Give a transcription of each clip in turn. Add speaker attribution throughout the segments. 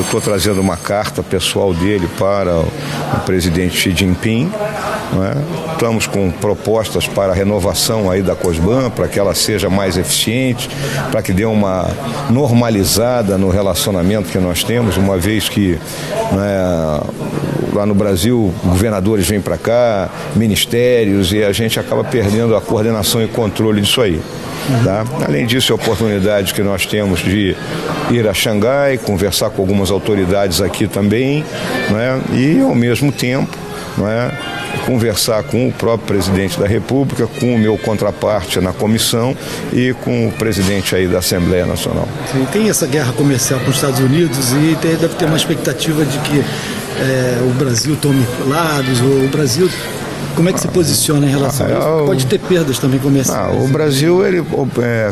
Speaker 1: eu estou trazendo uma carta pessoal dele para o presidente Xi Jinping, né? Estamos com propostas para a renovação aí da COSBAN, para que ela seja mais eficiente, para que dê uma normalizada no relacionamento que nós temos, uma vez que, né, lá no Brasil, governadores vêm para cá, ministérios, e a gente acaba perdendo a coordenação e controle disso aí. Tá? Além disso, é a oportunidade que nós temos de ir a Xangai, conversar com algumas autoridades aqui também, né? E, ao mesmo tempo, né, conversar com o próprio presidente da República, com o meu contraparte na comissão e com o presidente aí da Assembleia Nacional.
Speaker 2: Sim, tem essa guerra comercial com os Estados Unidos e deve ter uma expectativa de que o Brasil tome lados, ou o Brasil... Como é que se posiciona em relação a isso? Pode ter perdas também comerciais.
Speaker 1: O Brasil ele,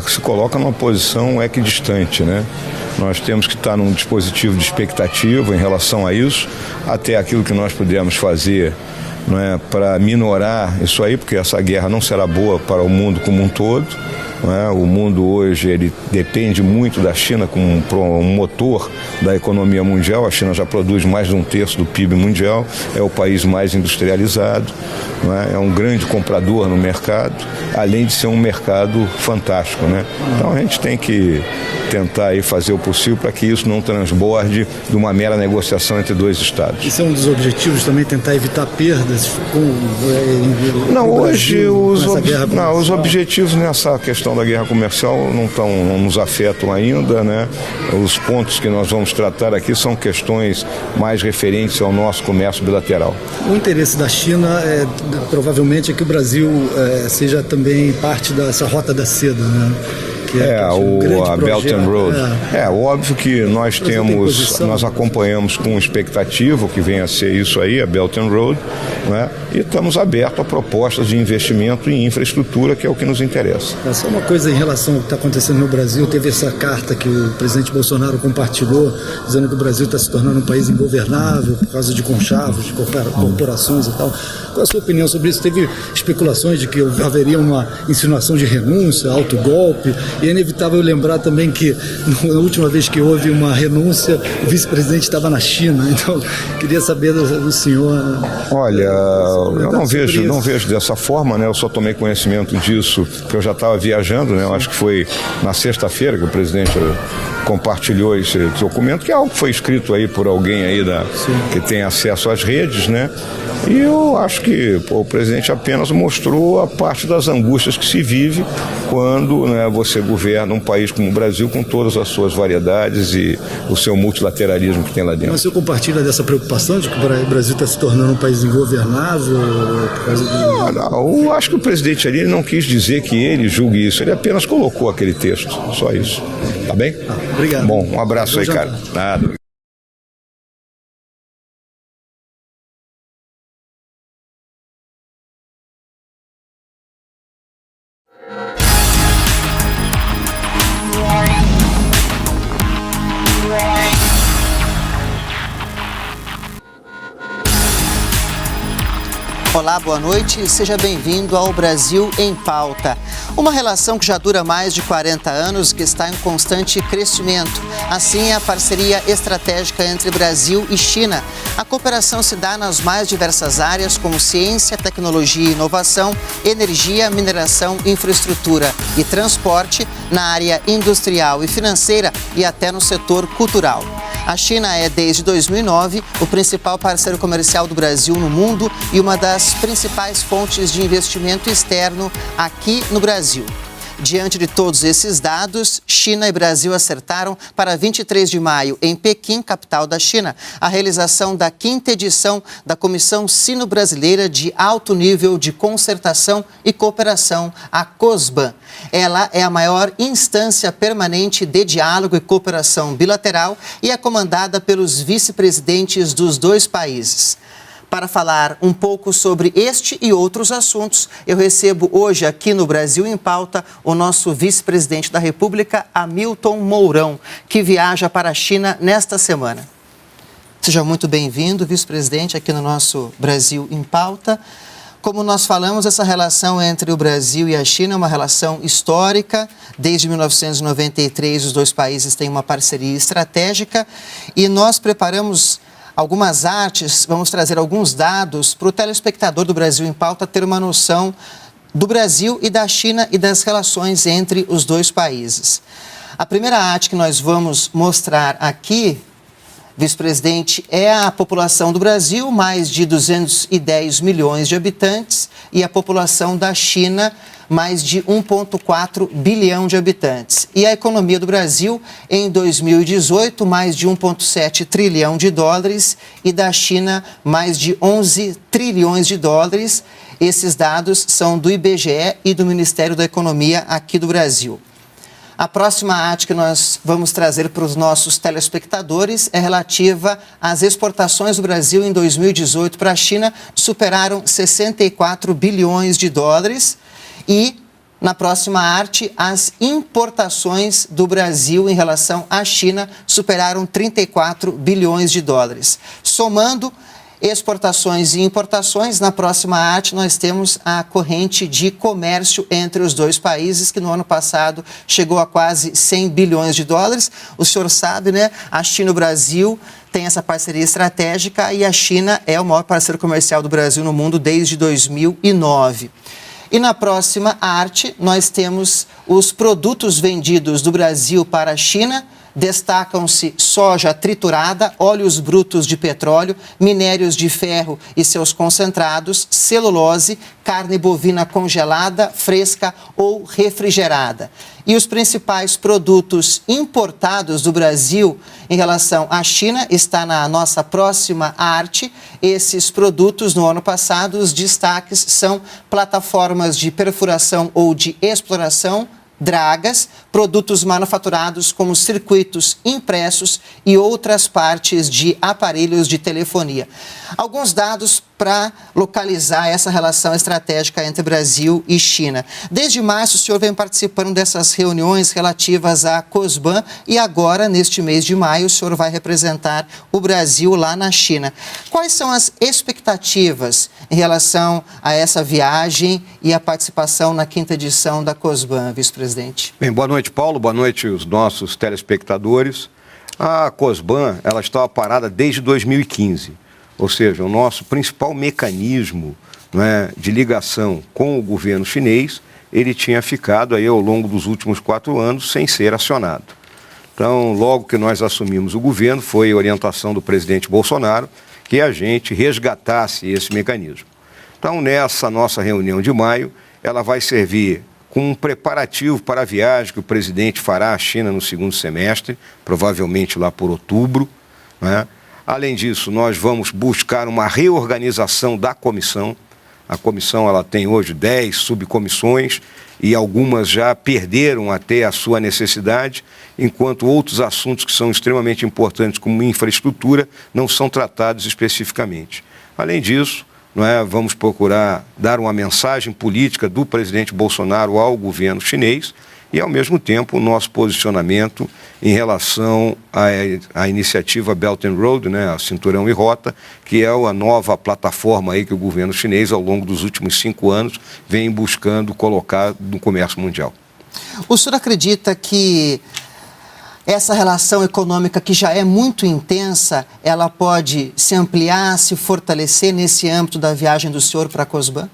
Speaker 1: se coloca numa posição equidistante, né? Nós temos que estar num dispositivo de expectativa em relação a isso, até aquilo que nós pudermos fazer, não é, para minorar isso aí, porque essa guerra não será boa para o mundo como um todo. O mundo hoje ele depende muito da China como um motor da economia mundial. A China já produz mais de 1/3 do PIB mundial, é o país mais industrializado, é um grande comprador no mercado, além de ser um mercado fantástico, né? Então a gente tem que tentar aí fazer o possível para que isso não transborde de uma mera negociação entre dois estados.
Speaker 2: Isso é um dos objetivos também, tentar evitar perdas
Speaker 1: os objetivos nessa questão da guerra comercial não nos afetam ainda, né? Os pontos que nós vamos tratar aqui são questões mais referentes ao nosso comércio bilateral.
Speaker 2: O interesse da China provavelmente é que o Brasil seja também parte dessa rota da seda, né?
Speaker 1: A Belt and Road. Óbvio que nós acompanhamos com expectativa o que vem a ser isso aí, a Belt and Road, né? E estamos abertos a propostas de investimento em infraestrutura, que é o que nos interessa.
Speaker 2: Só uma coisa em relação ao que está acontecendo no Brasil, teve essa carta que o presidente Bolsonaro compartilhou, dizendo que o Brasil está se tornando um país ingovernável por causa de conchavos, de corporações e tal. Qual a sua opinião sobre isso? Teve especulações de que haveria uma insinuação de renúncia, autogolpe. E é inevitável lembrar também que na última vez que houve uma renúncia, o vice-presidente estava na China. Então, queria saber do senhor...
Speaker 1: Olha, eu não vejo dessa forma, né? Eu só tomei conhecimento disso, que eu já estava viajando, né? Eu acho que foi na sexta-feira que o presidente compartilhou esse documento, que é algo que foi escrito aí por alguém aí que tem acesso às redes, né? E eu acho que o presidente apenas mostrou a parte das angústias que se vive quando, né, você governa um país como o Brasil com todas as suas variedades e o seu multilateralismo que tem lá dentro.
Speaker 2: Mas o senhor compartilha dessa preocupação de que o Brasil está se tornando um país ingovernável por causa
Speaker 1: eu acho que o presidente ali não quis dizer que ele julgue isso, ele apenas colocou aquele texto, só isso. Tá bem?
Speaker 2: Obrigado.
Speaker 1: Bom, um abraço aí, cara. Nada.
Speaker 3: Olá, boa noite e seja bem-vindo ao Brasil em Pauta. Uma relação que já dura mais de 40 anos, que está em constante crescimento. Assim é a parceria estratégica entre Brasil e China. A cooperação se dá nas mais diversas áreas, como ciência, tecnologia e inovação, energia, mineração, infraestrutura e transporte, na área industrial e financeira e até no setor cultural. A China é, desde 2009, o principal parceiro comercial do Brasil no mundo e uma das principais fontes de investimento externo aqui no Brasil. Diante de todos esses dados, China e Brasil acertaram para 23 de maio, em Pequim, capital da China, a realização da 5ª edição da Comissão Sino-Brasileira de Alto Nível de Concertação e Cooperação, a COSBAN. Ela é a maior instância permanente de diálogo e cooperação bilateral e é comandada pelos vice-presidentes dos dois países. Para falar um pouco sobre este e outros assuntos, eu recebo hoje aqui no Brasil em Pauta o nosso vice-presidente da República, Hamilton Mourão, que viaja para a China nesta semana. Seja muito bem-vindo, vice-presidente, aqui no nosso Brasil em Pauta. Como nós falamos, essa relação entre o Brasil e a China é uma relação histórica. Desde 1993, os dois países têm uma parceria estratégica e nós preparamos algumas artes, vamos trazer alguns dados para o telespectador do Brasil em Pauta ter uma noção do Brasil e da China e das relações entre os dois países. A primeira arte que nós vamos mostrar aqui, vice-presidente, é a população do Brasil, mais de 210 milhões de habitantes, e a população da China, mais de 1,4 bilhão de habitantes. E a economia do Brasil, em 2018, mais de 1,7 trilhão de dólares, e da China, mais de 11 trilhões de dólares. Esses dados são do IBGE e do Ministério da Economia aqui do Brasil. A próxima arte que nós vamos trazer para os nossos telespectadores é relativa às exportações do Brasil em 2018 para a China, superaram 64 bilhões de dólares. E, na próxima arte, as importações do Brasil em relação à China superaram 34 bilhões de dólares. Somando exportações e importações, na próxima arte nós temos a corrente de comércio entre os dois países, que no ano passado chegou a quase 100 bilhões de dólares. O senhor sabe, né? A China e o Brasil têm essa parceria estratégica e a China é o maior parceiro comercial do Brasil no mundo desde 2009. E na próxima arte nós temos os produtos vendidos do Brasil para a China. Destacam-se soja triturada, óleos brutos de petróleo, minérios de ferro e seus concentrados, celulose, carne bovina congelada, fresca ou refrigerada. E os principais produtos importados do Brasil em relação à China está na nossa próxima arte. Esses produtos, no ano passado, os destaques são plataformas de perfuração ou de exploração, dragas, produtos manufaturados como circuitos impressos e outras partes de aparelhos de telefonia. Alguns dados para localizar essa relação estratégica entre Brasil e China. Desde março, o senhor vem participando dessas reuniões relativas à COSBAN e agora, neste mês de maio, o senhor vai representar o Brasil lá na China. Quais são as expectativas em relação a essa viagem e a participação na 5ª edição da COSBAN, vice-presidente?
Speaker 1: Bem, boa noite, Paulo. Boa noite os nossos telespectadores. A COSBAN, ela estava parada desde 2015. Ou seja, o nosso principal mecanismo, né, de ligação com o governo chinês, ele tinha ficado aí ao longo dos últimos 4 anos sem ser acionado. Então, logo que nós assumimos o governo, foi orientação do presidente Bolsonaro que a gente resgatasse esse mecanismo. Então, nessa nossa reunião de maio, ela vai servir com um preparativo para a viagem que o presidente fará à China no 2º semestre, provavelmente lá por outubro, né? Além disso, nós vamos buscar uma reorganização da comissão. A comissão ela tem hoje 10 subcomissões e algumas já perderam até a sua necessidade, enquanto outros assuntos que são extremamente importantes, como infraestrutura, não são tratados especificamente. Além disso, vamos procurar dar uma mensagem política do presidente Bolsonaro ao governo chinês e, ao mesmo tempo, o nosso posicionamento em relação à iniciativa Belt and Road, né, a Cinturão e Rota, que é a nova plataforma aí que o governo chinês, ao longo dos últimos 5 anos, vem buscando colocar no comércio mundial.
Speaker 3: O senhor acredita que essa relação econômica, que já é muito intensa, ela pode se ampliar, se fortalecer nesse âmbito da viagem do senhor para a COSBAN?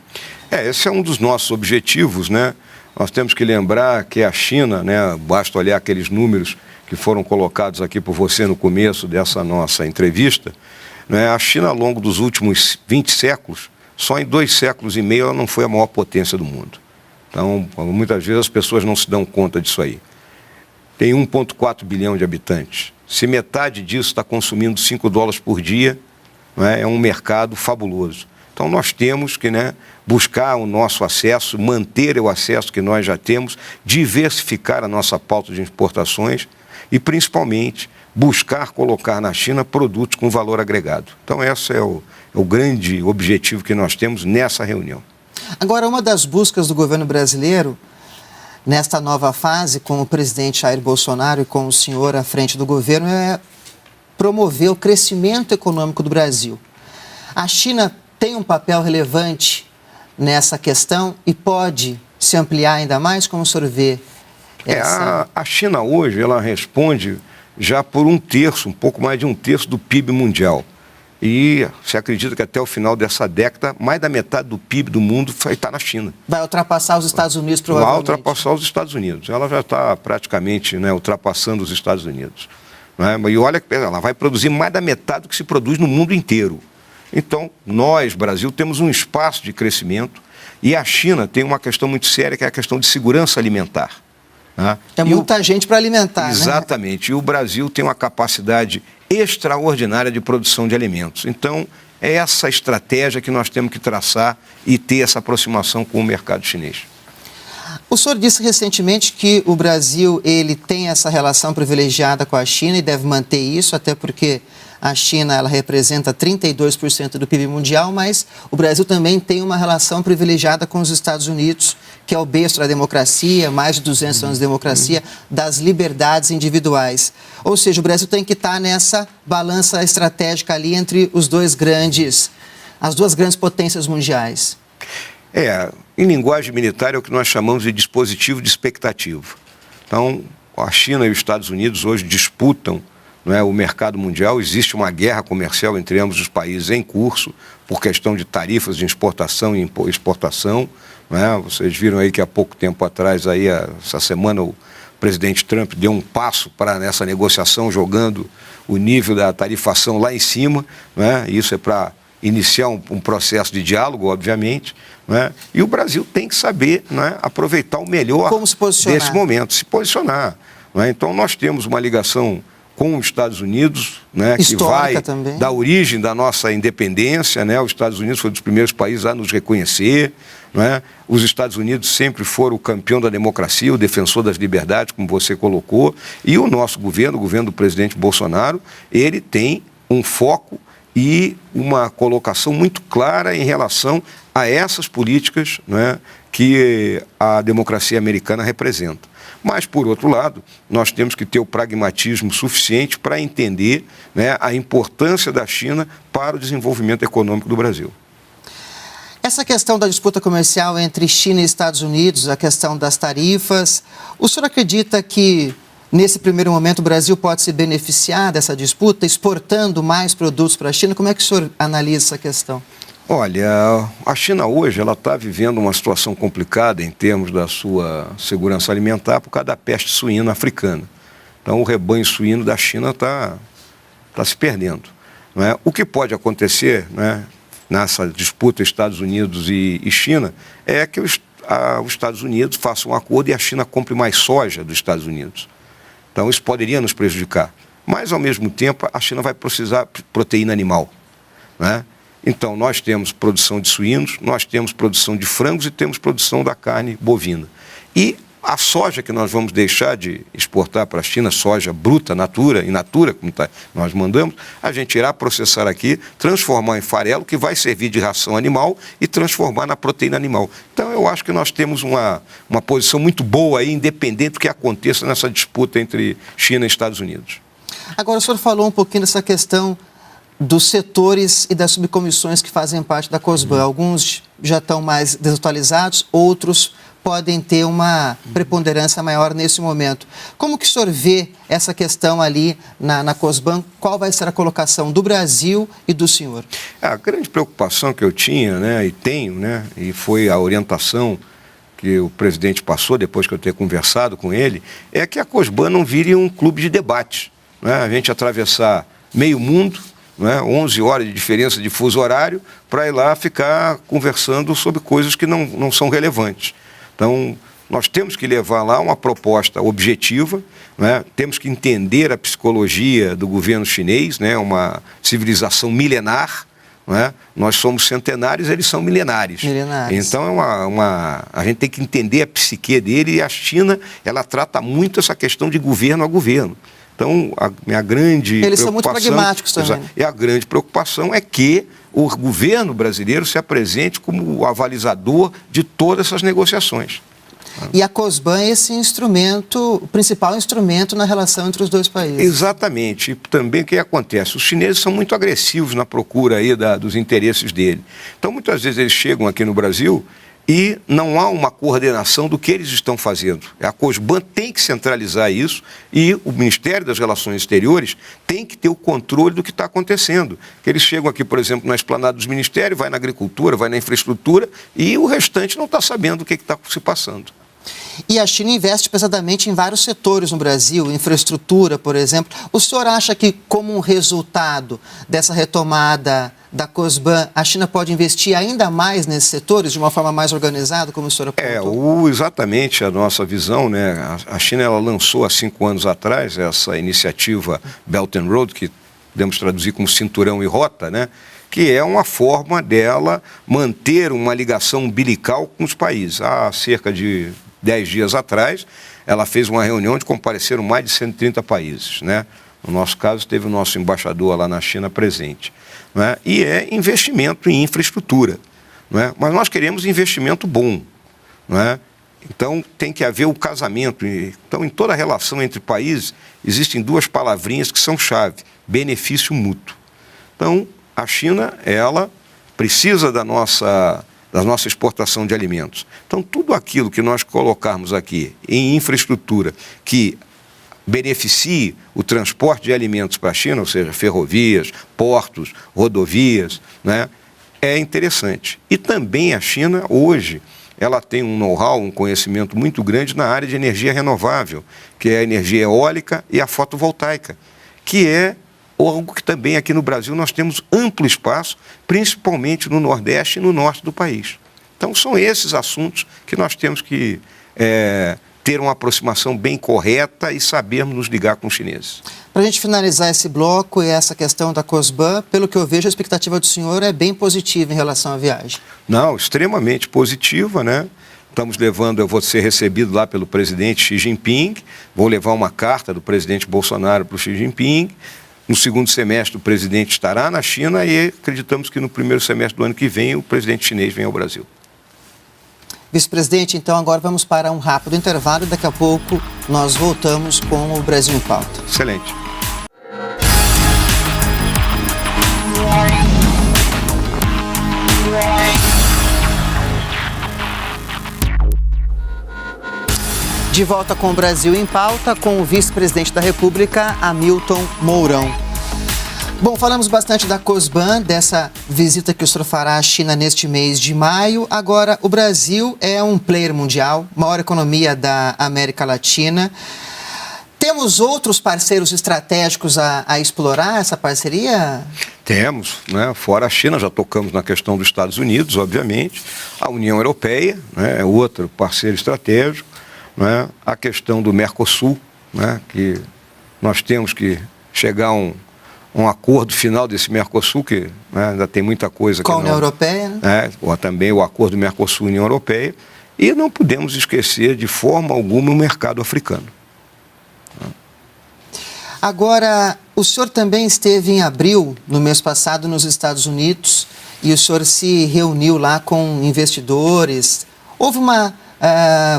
Speaker 1: Esse é um dos nossos objetivos, né? Nós temos que lembrar que a China, né, basta olhar aqueles números que foram colocados aqui por você no começo dessa nossa entrevista, né, a China, ao longo dos últimos 20 séculos, só em 2 séculos e meio ela não foi a maior potência do mundo. Então, muitas vezes as pessoas não se dão conta disso aí. Tem 1,4 bilhão de habitantes. Se metade disso está consumindo $5 por dia, né, é um mercado fabuloso. Então, nós temos que, né, buscar o nosso acesso, manter o acesso que nós já temos, diversificar a nossa pauta de exportações e, principalmente, buscar colocar na China produtos com valor agregado. Então, esse é o grande objetivo que nós temos nessa reunião.
Speaker 3: Agora, uma das buscas do governo brasileiro, nesta nova fase, com o presidente Jair Bolsonaro e com o senhor à frente do governo, é promover o crescimento econômico do Brasil. A China tem um papel relevante nessa questão e pode se ampliar ainda mais? Como o senhor vê essa...
Speaker 1: A China hoje, ela responde já por 1/3, um pouco mais de 1/3 do PIB mundial. E se acredita que até o final dessa década, mais da metade do PIB do mundo vai estar na China.
Speaker 3: Vai ultrapassar os Estados Unidos, provavelmente.
Speaker 1: Vai ultrapassar os Estados Unidos. Ela já está praticamente, né, ultrapassando os Estados Unidos. Né? E olha que ela vai produzir mais da metade do que se produz no mundo inteiro. Então, nós, Brasil, temos um espaço de crescimento e a China tem uma questão muito séria, que é a questão de segurança alimentar. Né?
Speaker 3: É muita gente para alimentar,
Speaker 1: exatamente.
Speaker 3: Né?
Speaker 1: E o Brasil tem uma capacidade extraordinária de produção de alimentos. Então, é essa estratégia que nós temos que traçar e ter essa aproximação com o mercado chinês.
Speaker 3: O senhor disse recentemente que o Brasil ele tem essa relação privilegiada com a China e deve manter isso, até porque a China ela representa 32% do PIB mundial, mas o Brasil também tem uma relação privilegiada com os Estados Unidos, que é o berço da democracia, mais de 200 anos de democracia, das liberdades individuais. Ou seja, o Brasil tem que estar nessa balança estratégica ali entre as duas grandes potências mundiais.
Speaker 1: Em linguagem militar é o que nós chamamos de dispositivo de expectativa. Então, a China e os Estados Unidos hoje disputam, não é, o mercado mundial. Existe uma guerra comercial entre ambos os países em curso, por questão de tarifas de exportação e exportação. Não é? Vocês viram aí que há pouco tempo atrás, aí, essa semana, o presidente Trump deu um passo para nessa negociação, jogando o nível da tarifação lá em cima. Não é? Isso é para iniciar um processo de diálogo, obviamente. Não é? E o Brasil tem que saber, não é, aproveitar o melhor desse momento, se posicionar. Não é? Então, nós temos uma ligação com os Estados Unidos, né, que vai também da origem da nossa independência. Né? Os Estados Unidos foi um dos primeiros países a nos reconhecer. Né? Os Estados Unidos sempre foram o campeão da democracia, o defensor das liberdades, como você colocou. E o nosso governo, o governo do presidente Bolsonaro, ele tem um foco e uma colocação muito clara em relação a essas políticas, né, que a democracia americana representa. Mas, por outro lado, nós temos que ter o pragmatismo suficiente para entender, né, a importância da China para o desenvolvimento econômico do Brasil.
Speaker 3: Essa questão da disputa comercial entre China e Estados Unidos, a questão das tarifas, o senhor acredita que, nesse primeiro momento, o Brasil pode se beneficiar dessa disputa, exportando mais produtos para a China? Como é que o senhor analisa essa questão?
Speaker 1: Olha, a China hoje ela está vivendo uma situação complicada em termos da sua segurança alimentar por causa da peste suína africana. Então, o rebanho suíno da China está se perdendo. Não é? O que pode acontecer, né, nessa disputa Estados Unidos e China é que os Estados Unidos façam um acordo e a China compre mais soja dos Estados Unidos. Então, isso poderia nos prejudicar. Mas, ao mesmo tempo, a China vai precisar de proteína animal. Né? Então, nós temos produção de suínos, nós temos produção de frangos e temos produção da carne bovina. E a soja que nós vamos deixar de exportar para a China, soja bruta, in natura, como nós mandamos, a gente irá processar aqui, transformar em farelo, que vai servir de ração animal e transformar na proteína animal. Então, eu acho que nós temos uma posição muito boa aí, independente do que aconteça nessa disputa entre China e Estados Unidos.
Speaker 3: Agora, o senhor falou um pouquinho dessa questão dos setores e das subcomissões que fazem parte da COSBAN. Alguns já estão mais desatualizados, outros podem ter uma preponderância maior nesse momento. Como que o senhor vê essa questão ali na COSBAN? Qual vai ser a colocação do Brasil e do senhor?
Speaker 1: A grande preocupação que eu tinha, né, e tenho, né, e foi a orientação que o presidente passou depois que eu ter conversado com ele, é que a COSBAN não vire um clube de debate. Né? A gente atravessar meio mundo, né, 11 horas de diferença de fuso horário, para ir lá ficar conversando sobre coisas que não são relevantes. Então, nós temos que levar lá uma proposta objetiva, né? Temos que entender a psicologia do governo chinês, né? Uma civilização milenar, né? Nós somos centenários, eles são milenares. Então, a gente tem que entender a psique dele, e a China, ela trata muito essa questão de governo a governo. Então, a minha grande preocupação...
Speaker 3: Eles são muito pragmáticos também.
Speaker 1: E a grande preocupação é que o governo brasileiro se apresente como o avalizador de todas essas negociações.
Speaker 3: E a COSBAN é esse instrumento, o principal instrumento na relação entre os dois países.
Speaker 1: Exatamente. E também o que acontece? Os chineses são muito agressivos na procura aí dos interesses dele. Então, muitas vezes eles chegam aqui no Brasil e não há uma coordenação do que eles estão fazendo. A COSBAN tem que centralizar isso e o Ministério das Relações Exteriores tem que ter o controle do que está acontecendo. Eles chegam aqui, por exemplo, na esplanada dos ministérios, vai na agricultura, vai na infraestrutura e o restante não está sabendo o que está se passando.
Speaker 3: E a China investe pesadamente em vários setores no Brasil, infraestrutura, por exemplo. O senhor acha que, como um resultado dessa retomada da COSBAN, a China pode investir ainda mais nesses setores, de uma forma mais organizada, como o senhor apontou?
Speaker 1: Exatamente a nossa visão, né? A China ela lançou há 5 anos atrás essa iniciativa Belt and Road, que podemos traduzir como cinturão e rota, né? Que é uma forma dela manter uma ligação umbilical com os países. Há cerca de 10 dias atrás, ela fez uma reunião onde compareceram mais de 130 países, né? No nosso caso, teve o nosso embaixador lá na China presente. Não é? E é investimento em infraestrutura. Não é? Mas nós queremos investimento bom. Não é? Então, tem que haver o casamento. Então, em toda relação entre países, existem 2 palavrinhas que são chave: benefício mútuo. Então, a China, ela precisa da nossa exportação de alimentos. Então, tudo aquilo que nós colocarmos aqui em infraestrutura que beneficie o transporte de alimentos para a China, ou seja, ferrovias, portos, rodovias, né, é interessante. E também a China, hoje, ela tem um know-how, um conhecimento muito grande na área de energia renovável, que é a energia eólica e a fotovoltaica, que é algo que também aqui no Brasil nós temos amplo espaço, principalmente no Nordeste e no Norte do país. Então, são esses assuntos que nós temos que ter uma aproximação bem correta e sabermos nos ligar com os chineses.
Speaker 3: Para a gente finalizar esse bloco e essa questão da COSBAN, pelo que eu vejo, a expectativa do senhor é bem positiva em relação à viagem. Não,
Speaker 1: extremamente positiva, né? Estamos levando, eu vou ser recebido lá pelo presidente Xi Jinping, vou levar uma carta do presidente Bolsonaro para o Xi Jinping. No segundo semestre, o presidente estará na China e acreditamos que no primeiro semestre do ano que vem o presidente chinês vem ao Brasil.
Speaker 3: Vice-presidente, então agora vamos para um rápido intervalo e daqui a pouco nós voltamos com o Brasil em Pauta.
Speaker 1: Excelente.
Speaker 3: De volta com o Brasil em Pauta, com o vice-presidente da República, Hamilton Mourão. Bom, falamos bastante da COSBAN, dessa visita que o senhor fará à China neste mês de maio. Agora, o Brasil é um player mundial, maior economia da América Latina. Temos outros parceiros estratégicos a explorar essa parceria?
Speaker 1: Temos, né? Fora a China, já tocamos na questão dos Estados Unidos, obviamente. A União Europeia, né, é outro parceiro estratégico. Né? A questão do Mercosul, né, que nós temos que chegar a um acordo final desse Mercosul, que né, ainda tem muita coisa...
Speaker 3: Com a União Europeia, né?
Speaker 1: Ou também o acordo do Mercosul e União Europeia. E não podemos esquecer de forma alguma o mercado africano.
Speaker 3: Agora, o senhor também esteve em abril, no mês passado, nos Estados Unidos, e o senhor se reuniu lá com investidores. Houve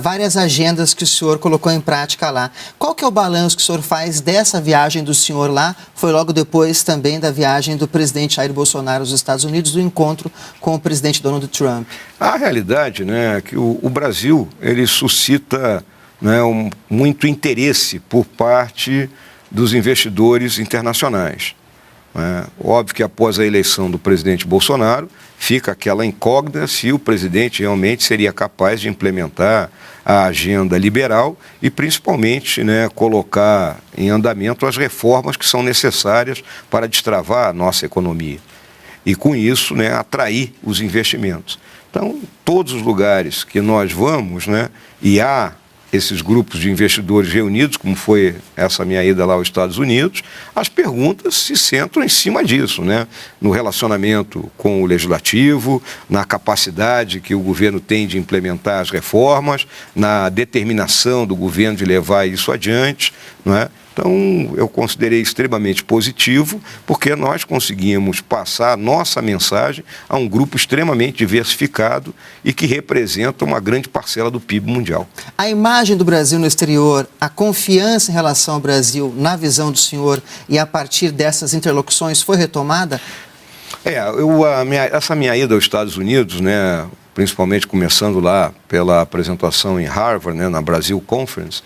Speaker 3: várias agendas que o senhor colocou em prática lá. Qual que é o balanço que o senhor faz dessa viagem do senhor lá? Foi logo depois também da viagem do presidente Jair Bolsonaro aos Estados Unidos, do encontro com o presidente Donald Trump.
Speaker 1: A realidade, né, é que o Brasil ele suscita, né, muito interesse por parte dos investidores internacionais. Óbvio que após a eleição do presidente Bolsonaro, fica aquela incógnita se o presidente realmente seria capaz de implementar a agenda liberal e principalmente, né, colocar em andamento as reformas que são necessárias para destravar a nossa economia. E com isso, né, atrair os investimentos. Então, todos os lugares que nós vamos, né, e há esses grupos de investidores reunidos, como foi essa minha ida lá aos Estados Unidos, as perguntas se centram em cima disso, né? No relacionamento com o legislativo, na capacidade que o governo tem de implementar as reformas, na determinação do governo de levar isso adiante, não é? Então, eu considerei extremamente positivo, porque nós conseguimos passar a nossa mensagem a um grupo extremamente diversificado e que representa uma grande parcela do PIB mundial.
Speaker 3: A imagem do Brasil no exterior, a confiança em relação ao Brasil, na visão do senhor, e a partir dessas interlocuções, foi retomada?
Speaker 1: Essa minha ida aos Estados Unidos, né, principalmente começando lá pela apresentação em Harvard, né, na Brasil Conference,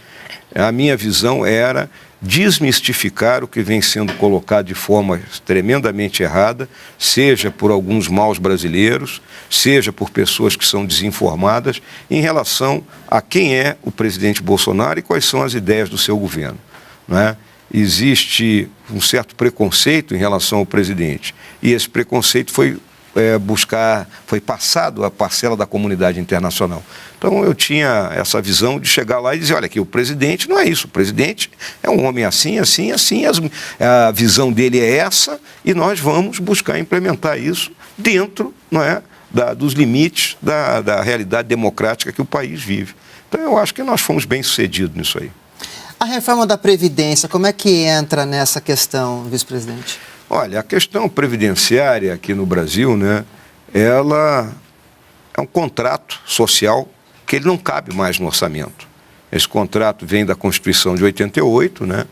Speaker 1: a minha visão era desmistificar o que vem sendo colocado de forma tremendamente errada, seja por alguns maus brasileiros, seja por pessoas que são desinformadas, em relação a quem é o presidente Bolsonaro e quais são as ideias do seu governo, né? Existe um certo preconceito em relação ao presidente, e esse preconceito foi passado à parcela da comunidade internacional. Então eu tinha essa visão de chegar lá e dizer, olha, aqui o presidente não é isso, o presidente é um homem assim, assim, assim, a visão dele é essa, e nós vamos buscar implementar isso dentro, não é, dos limites da realidade democrática que o país vive. Então eu acho que nós fomos bem-sucedidos nisso aí.
Speaker 3: A reforma da Previdência, como é que entra nessa questão, vice-presidente?
Speaker 1: Olha, a questão previdenciária aqui no Brasil, né, ela é um contrato social que ele não cabe mais no orçamento. Esse contrato vem da Constituição de 88, né,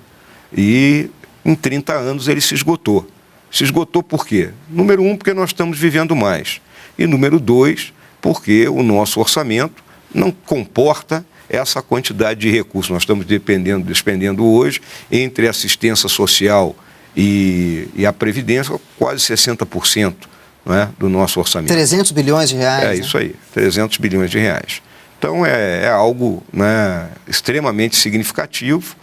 Speaker 1: e em 30 anos ele se esgotou. Se esgotou por quê? Número 1, porque nós estamos vivendo mais. E número 2, porque o nosso orçamento não comporta essa quantidade de recursos. Nós estamos despendendo hoje, entre assistência social e a Previdência, quase 60%, não é, do nosso orçamento.
Speaker 3: 300 bilhões de reais.
Speaker 1: É isso aí, 300 bilhões de reais. Então é algo, né, extremamente significativo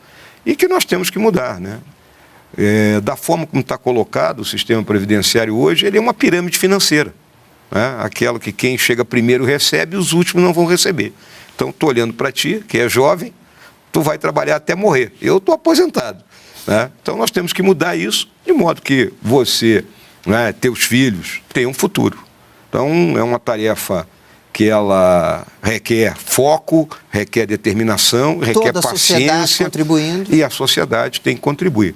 Speaker 1: e que nós temos que mudar, né? Da forma como está colocado o sistema previdenciário hoje, ele é uma pirâmide financeira, né? Aquela que quem chega primeiro recebe e os últimos não vão receber. Então estou olhando para ti, que é jovem, tu vai trabalhar até morrer. Eu estou aposentado, né? Então nós temos que mudar isso de modo que você, né, teus filhos, tenham um futuro. Então é uma tarefa que ela requer foco, requer determinação, requer
Speaker 3: toda paciência. A sociedade contribuindo.
Speaker 1: E a sociedade tem que contribuir.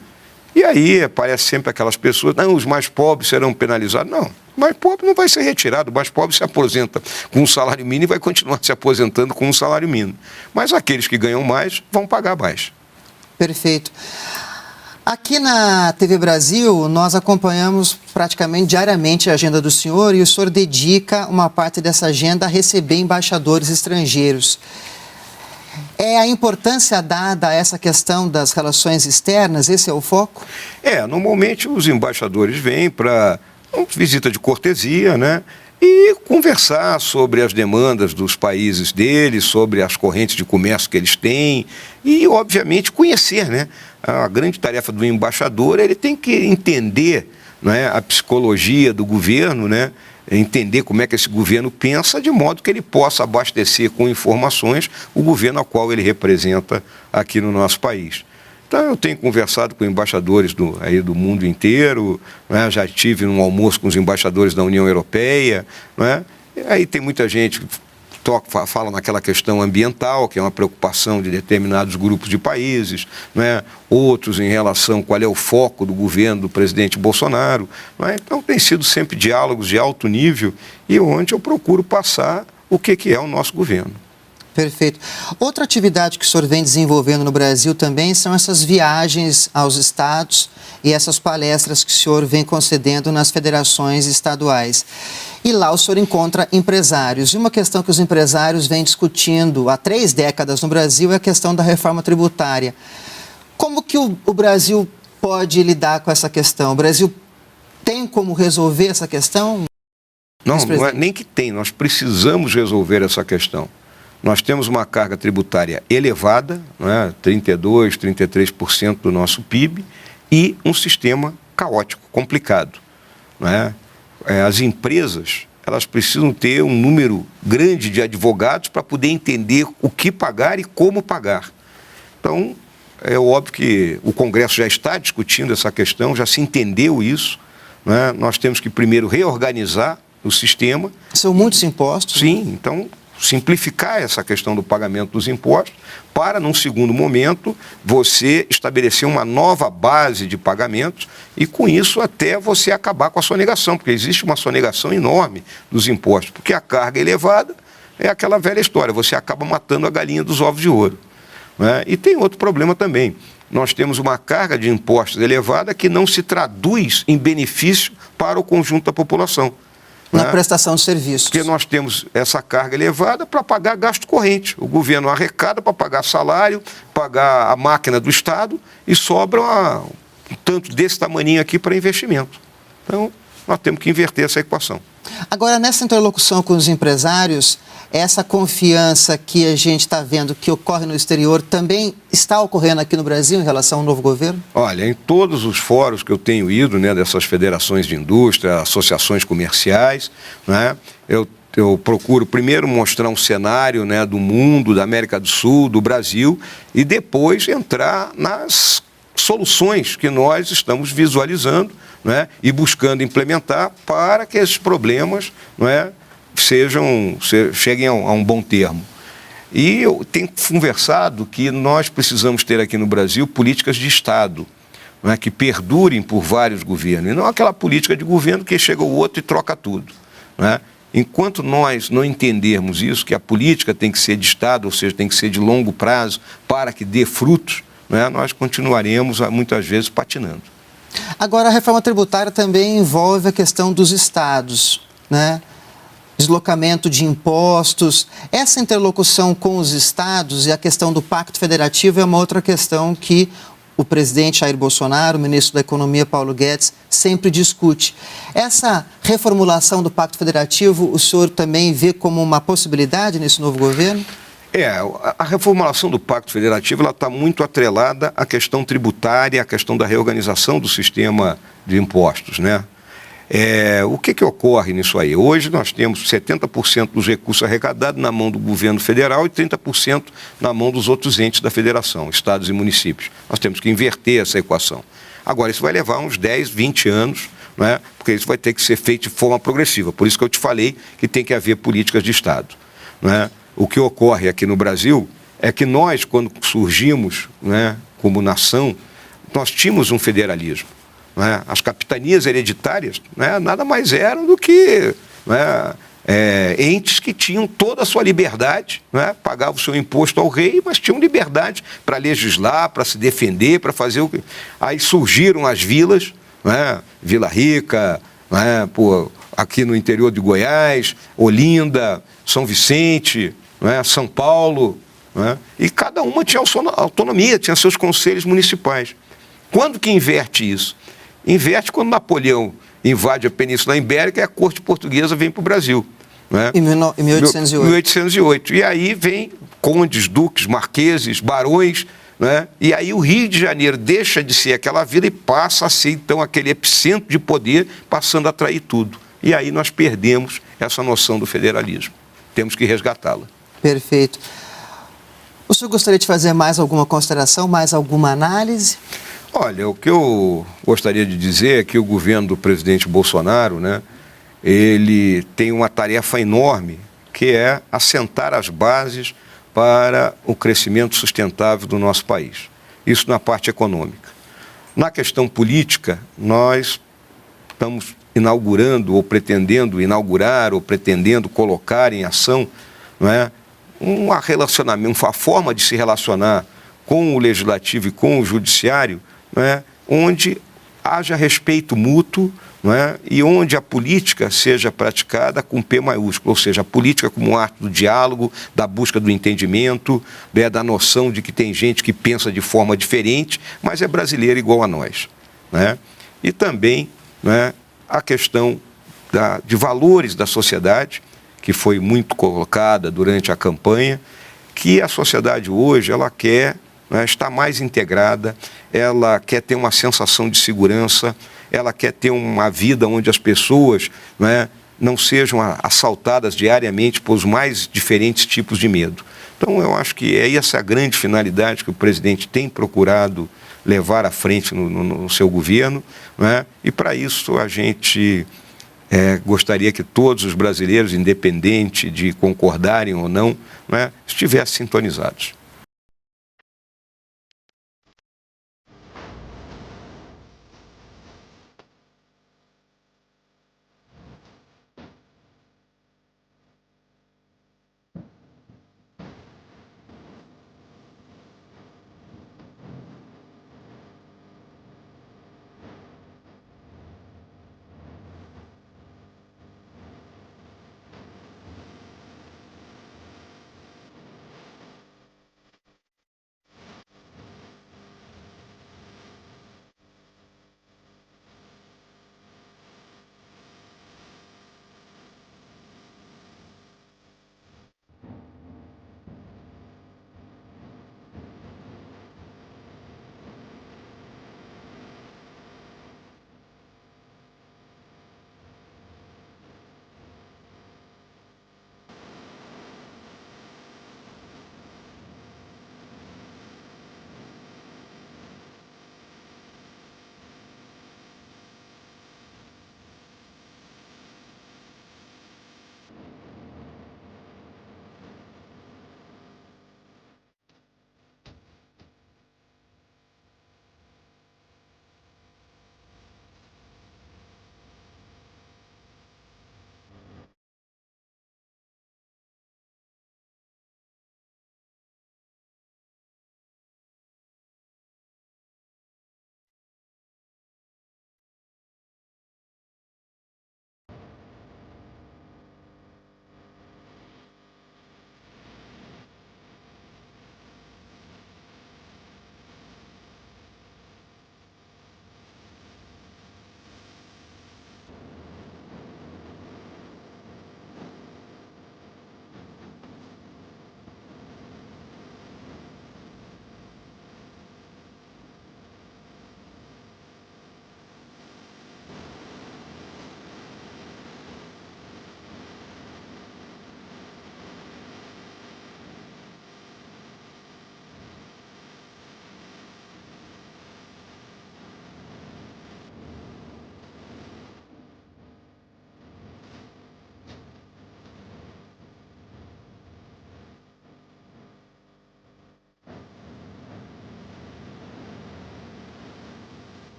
Speaker 1: E aí aparece sempre aquelas pessoas, não, os mais pobres serão penalizados. Não, o mais pobre não vai ser retirado, o mais pobre se aposenta com um salário mínimo e vai continuar se aposentando com um salário mínimo. Mas aqueles que ganham mais vão pagar mais.
Speaker 3: Perfeito. Aqui na TV Brasil, nós acompanhamos praticamente diariamente a agenda do senhor e o senhor dedica uma parte dessa agenda a receber embaixadores estrangeiros. É a importância dada a essa questão das relações externas? Esse é o foco?
Speaker 1: Normalmente os embaixadores vêm para uma visita de cortesia, né? E conversar sobre as demandas dos países deles, sobre as correntes de comércio que eles têm e, obviamente, conhecer, né? A grande tarefa do embaixador, ele tem que entender, né, a psicologia do governo, né? Entender como é que esse governo pensa, de modo que ele possa abastecer com informações o governo ao qual ele representa aqui no nosso país. Então eu tenho conversado com embaixadores do mundo inteiro, né? Já tive um almoço com os embaixadores da União Europeia, né? Aí tem muita gente que fala naquela questão ambiental, que é uma preocupação de determinados grupos de países, né? Outros em relação a qual é o foco do governo do presidente Bolsonaro, né? Então tem sido sempre diálogos de alto nível e onde eu procuro passar o que é o nosso governo.
Speaker 3: Perfeito. Outra atividade que o senhor vem desenvolvendo no Brasil também são essas viagens aos estados e essas palestras que o senhor vem concedendo nas federações estaduais. E lá o senhor encontra empresários. E uma questão que os empresários vêm discutindo há 3 décadas no Brasil é a questão da reforma tributária. Como que o Brasil pode lidar com essa questão? O Brasil tem como resolver essa questão?
Speaker 1: Não é nem que tem, nós precisamos resolver essa questão. Nós temos uma carga tributária elevada, né, 32%, 33% do nosso PIB, e um sistema caótico, complicado, né? As empresas, elas precisam ter um número grande de advogados para poder entender o que pagar e como pagar. Então, é óbvio que o Congresso já está discutindo essa questão, já se entendeu isso, né? Nós temos que primeiro reorganizar o sistema.
Speaker 3: São muitos impostos.
Speaker 1: Sim, então simplificar essa questão do pagamento dos impostos para, num segundo momento, você estabelecer uma nova base de pagamentos e, com isso, até você acabar com a sonegação, porque existe uma sonegação enorme dos impostos, porque a carga elevada é aquela velha história, você acaba matando a galinha dos ovos de ouro, né? E tem outro problema também. Nós temos uma carga de impostos elevada que não se traduz em benefício para o conjunto da população.
Speaker 3: Na prestação de serviços.
Speaker 1: Porque nós temos essa carga elevada para pagar gasto corrente. O governo arrecada para pagar salário, pagar a máquina do Estado e sobra um tanto desse tamaninho aqui para investimento. Então, nós temos que inverter essa equação.
Speaker 3: Agora, nessa interlocução com os empresários, essa confiança que a gente está vendo que ocorre no exterior também está ocorrendo aqui no Brasil em relação ao novo governo?
Speaker 1: Olha, em todos os fóruns que eu tenho ido, né, dessas federações de indústria, associações comerciais, né, eu procuro primeiro mostrar um cenário, né, do mundo, da América do Sul, do Brasil, e depois entrar nas soluções que nós estamos visualizando, né, e buscando implementar para que esses problemas, né, cheguem a um bom termo. E eu tenho conversado que nós precisamos ter aqui no Brasil políticas de Estado, né, que perdurem por vários governos, e não aquela política de governo que chega o outro e troca tudo, né? Enquanto nós não entendermos isso, que a política tem que ser de Estado, ou seja, tem que ser de longo prazo para que dê frutos, né, nós continuaremos muitas vezes patinando.
Speaker 3: Agora, a reforma tributária também envolve a questão dos estados, né? Deslocamento de impostos. Essa interlocução com os estados e a questão do Pacto Federativo é uma outra questão que o presidente Jair Bolsonaro, o ministro da Economia Paulo Guedes, sempre discute. Essa reformulação do Pacto Federativo, o senhor também vê como uma possibilidade nesse novo governo?
Speaker 1: A reformulação do Pacto Federativo está muito atrelada à questão tributária, à questão da reorganização do sistema de impostos, né? O que ocorre nisso aí? Hoje nós temos 70% dos recursos arrecadados na mão do governo federal e 30% na mão dos outros entes da federação, estados e municípios. Nós temos que inverter essa equação. Agora, isso vai levar uns 10, 20 anos, né? Porque isso vai ter que ser feito de forma progressiva. Por isso que eu te falei que tem que haver políticas de Estado, né? O que ocorre aqui no Brasil é que nós, quando surgimos, né, como nação, nós tínhamos um federalismo, né? As capitanias hereditárias, né, nada mais eram do que, né, entes que tinham toda a sua liberdade, né, pagavam o seu imposto ao rei, mas tinham liberdade para legislar, para se defender, para fazer o que... Aí surgiram as vilas, né, Vila Rica, né, aqui no interior de Goiás, Olinda, São Vicente, né, São Paulo, né, e cada uma tinha autonomia, tinha seus conselhos municipais. Quando que inverte isso? Inverte quando Napoleão invade a Península Ibérica e a corte portuguesa vem para o Brasil, né?
Speaker 3: Em 1808.
Speaker 1: 1808. E aí vem condes, duques, marqueses, barões, né? E aí o Rio de Janeiro deixa de ser aquela vila e passa a ser, então, aquele epicentro de poder, passando a atrair tudo. E aí nós perdemos essa noção do federalismo. Temos que resgatá-la.
Speaker 3: Perfeito. O senhor gostaria de fazer mais alguma consideração, mais alguma análise?
Speaker 1: Olha, o que eu gostaria de dizer é que o governo do presidente Bolsonaro, né, ele tem uma tarefa enorme, que é assentar as bases para o crescimento sustentável do nosso país. Isso na parte econômica. Na questão política, nós estamos inaugurando ou pretendendo inaugurar ou pretendendo colocar em ação, não é, uma forma de se relacionar com o legislativo e com o judiciário, não é, onde haja respeito mútuo, não é, e onde a política seja praticada com P maiúsculo, ou seja, a política como um ato do diálogo, da busca do entendimento, né, da noção de que tem gente que pensa de forma diferente, mas é brasileiro igual a nós, né? E também, né, a questão de valores da sociedade, que foi muito colocada durante a campanha, que a sociedade hoje ela quer, né, estar mais integrada, ela quer ter uma sensação de segurança, ela quer ter uma vida onde as pessoas, né, não sejam assaltadas diariamente por os mais diferentes tipos de medo. Então, eu acho que é essa a grande finalidade que o presidente tem procurado levar à frente no seu governo, né? E para isso a gente gostaria que todos os brasileiros, independente de concordarem ou não, estivessem sintonizados.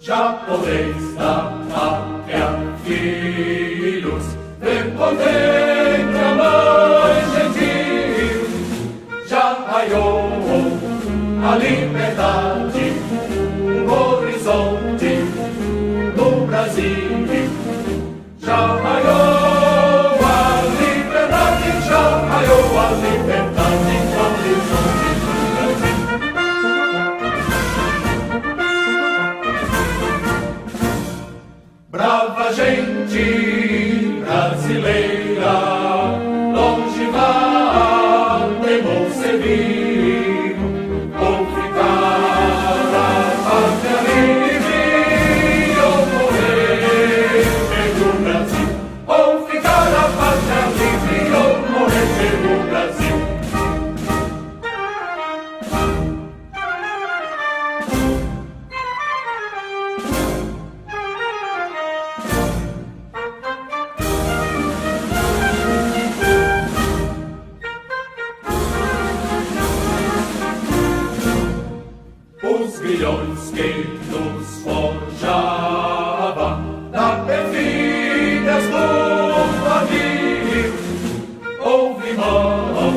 Speaker 4: Já podeis da pátria, filhos, ver potente a mãe gentil. Já raiou a liberdade, horizonte no Brasil. Já raiou a liberdade, já raiou a liberdade, horizonte no Brasil. Brava gente brasileira, longe vá, temou servir, ou ficar a pátria livre, ou morrer pelo Brasil. Ou ficar a pátria livre, ou morrer pelo Brasil. Os grilhões que nos forjava da perfídias do navio, houve mão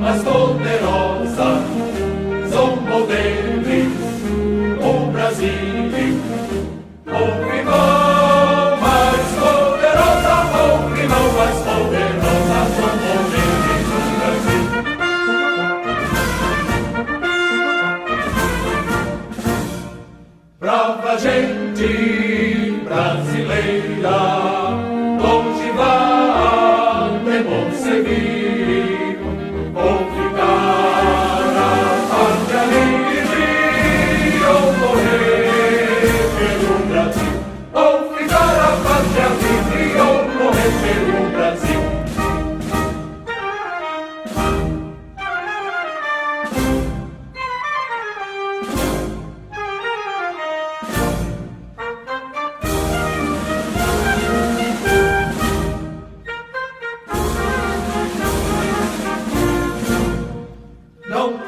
Speaker 4: mais poderosa, zombou deles o Brasil. Houve mão mais poderosa,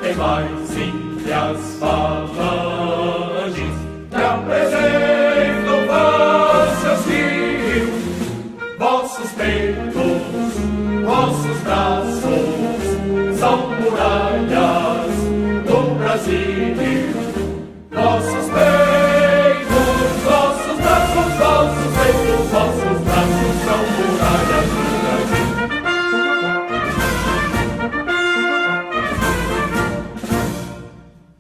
Speaker 4: tem mais ínfias falanges que apresentam vossos rios, vossos peitos, vossos braços são muralhas do Brasil. Vossos peitos, vossos braços, vossos peitos, vossos braços são muralhas do Brasil.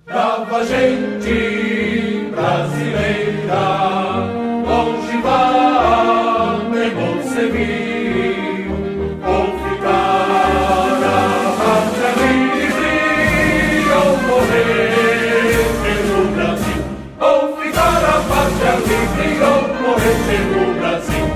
Speaker 4: Brava gente brasileira, longe vai você vir, ou ficar a pátria livre, ou morrer pelo Brasil, ou ficar a pátria livre, ou morrer pelo Brasil.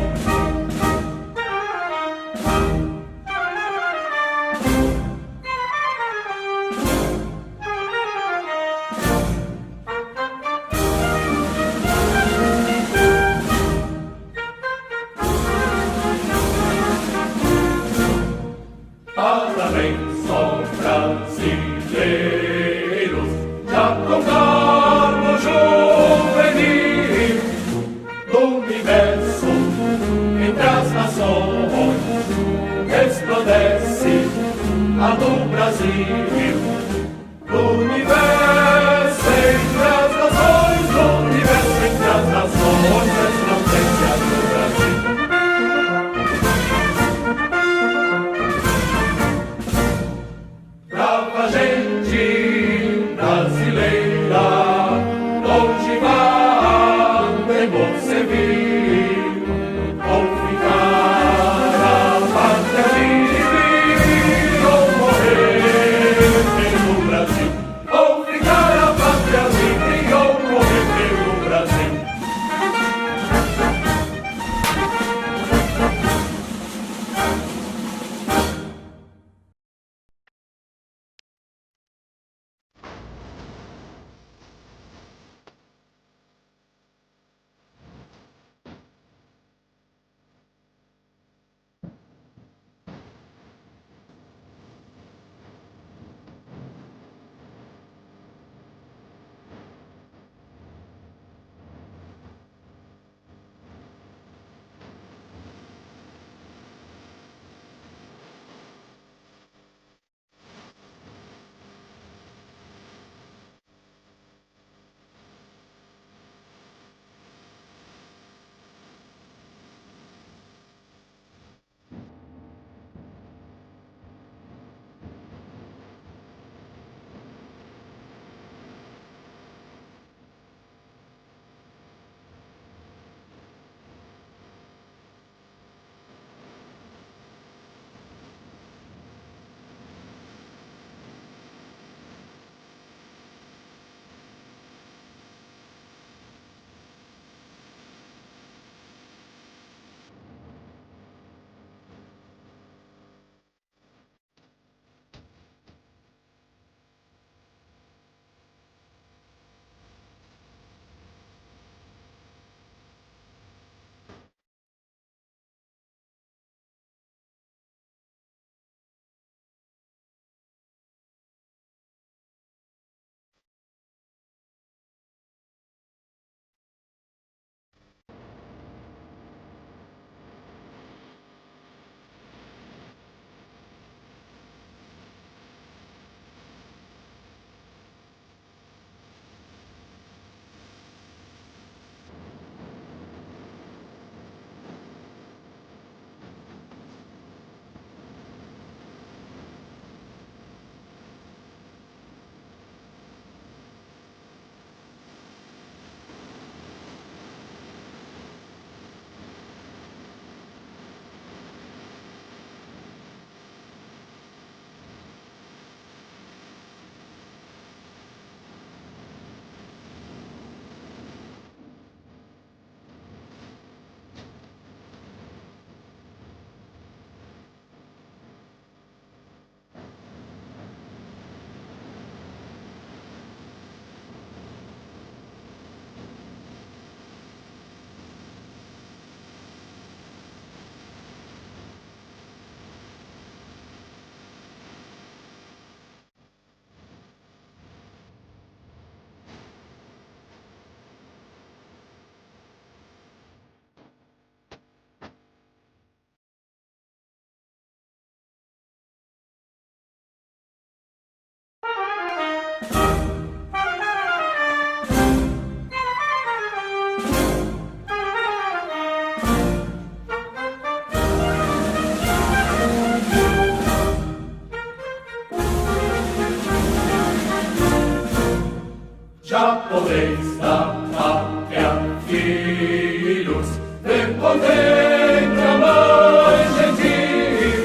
Speaker 4: podeis da pátria, filhos, respondendo a mãe gentil.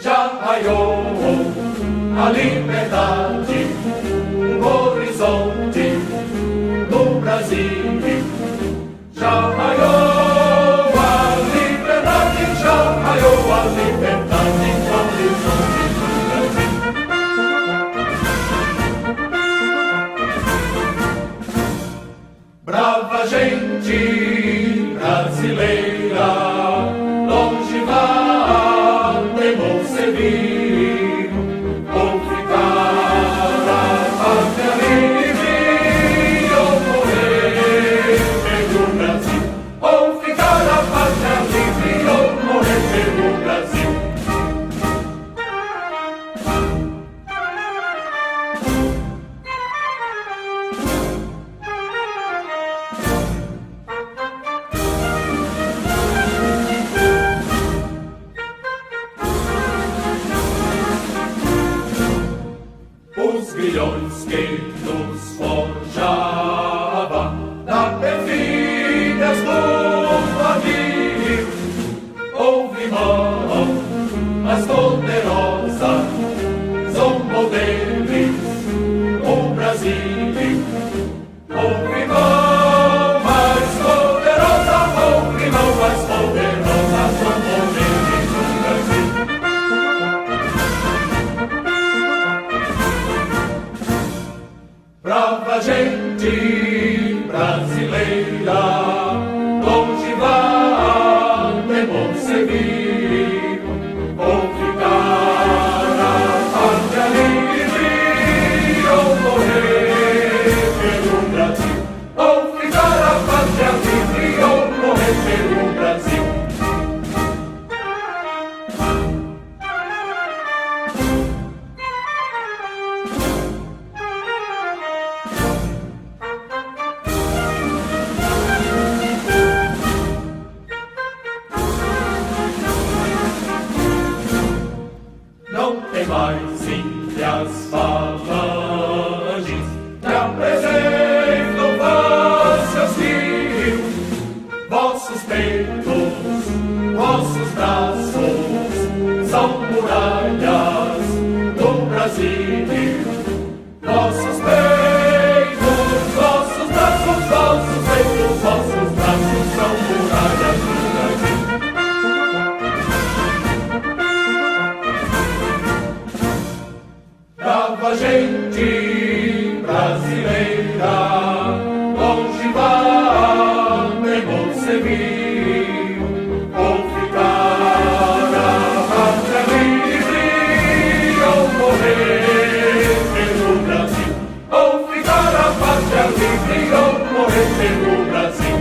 Speaker 4: Já raiou a liberdade, o horizonte no Brasil. Já raiou a liberdade, já raiou a liberdade no horizonte do Brasil. Brava gente brasileira, longe vá, temor servir, ou ficar a pátria livre, ou morrer pelo Brasil, ou ficar a pátria livre, ou morrer pelo Brasil. Os grilhões que nos forjava da perfídia do navio, houve mão mais poderosa, zombou deles o Brasil. Houve mão mais poderosa, houve mão mais poderosa, zombou deles o Brasil. Brava gente brasileira, longe vá, temor servir, ou ficar a pátria livre, ou morrer pelo Brasil, ou ficar a pátria livre, ou morrer pelo Brasil. Não tem mais índias falanges que apresentam vossos rios, vossos peitos, vossos braços são muralhas do Brasil. Vossos peitos, vossos braços, vossos peitos, vossos braços são muralhas do Brasil. Brava gente brasileira, longe vá, temor servir, ou ficar a pátria livre, ou morrer pelo Brasil, ou ficar a pátria livre, ou morrer pelo Brasil.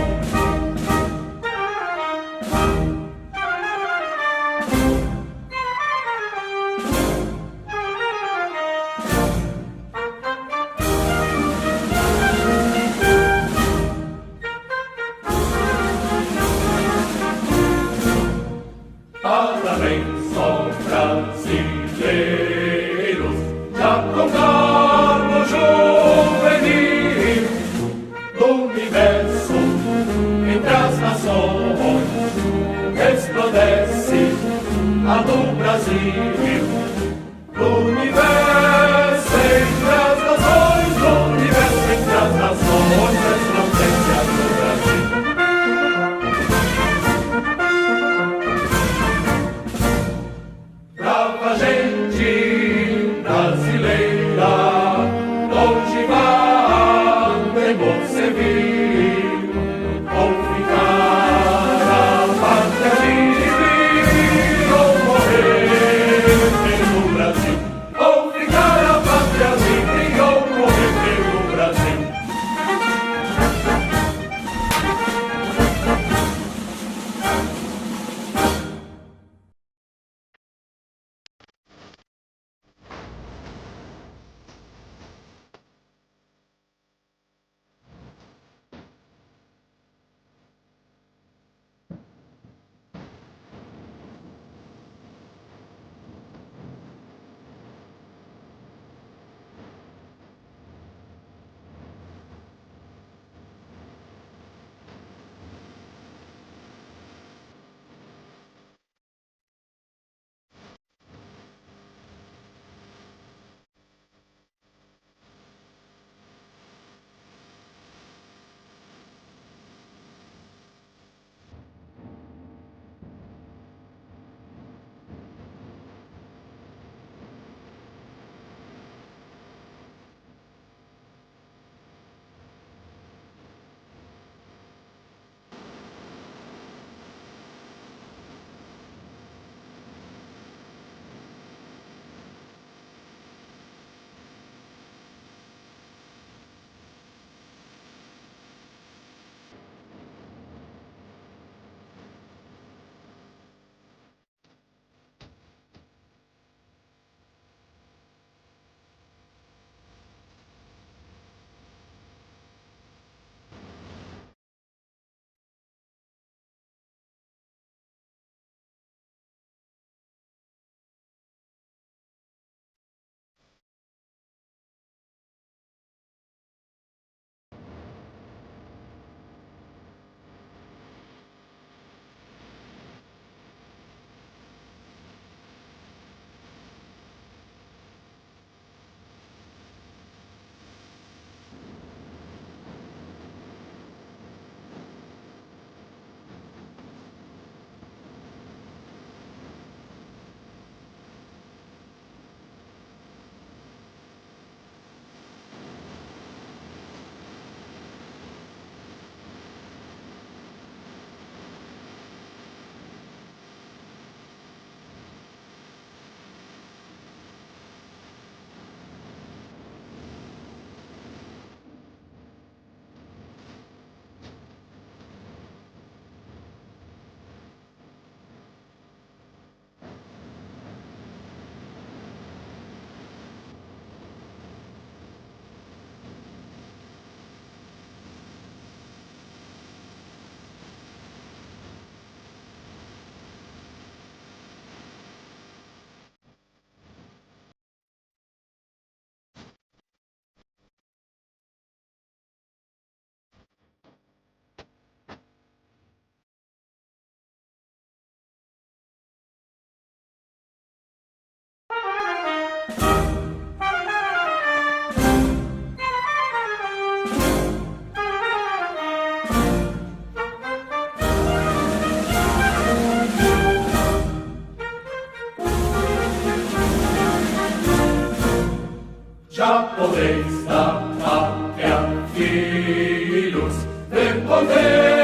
Speaker 4: já podeis dar a filhos, ver poder.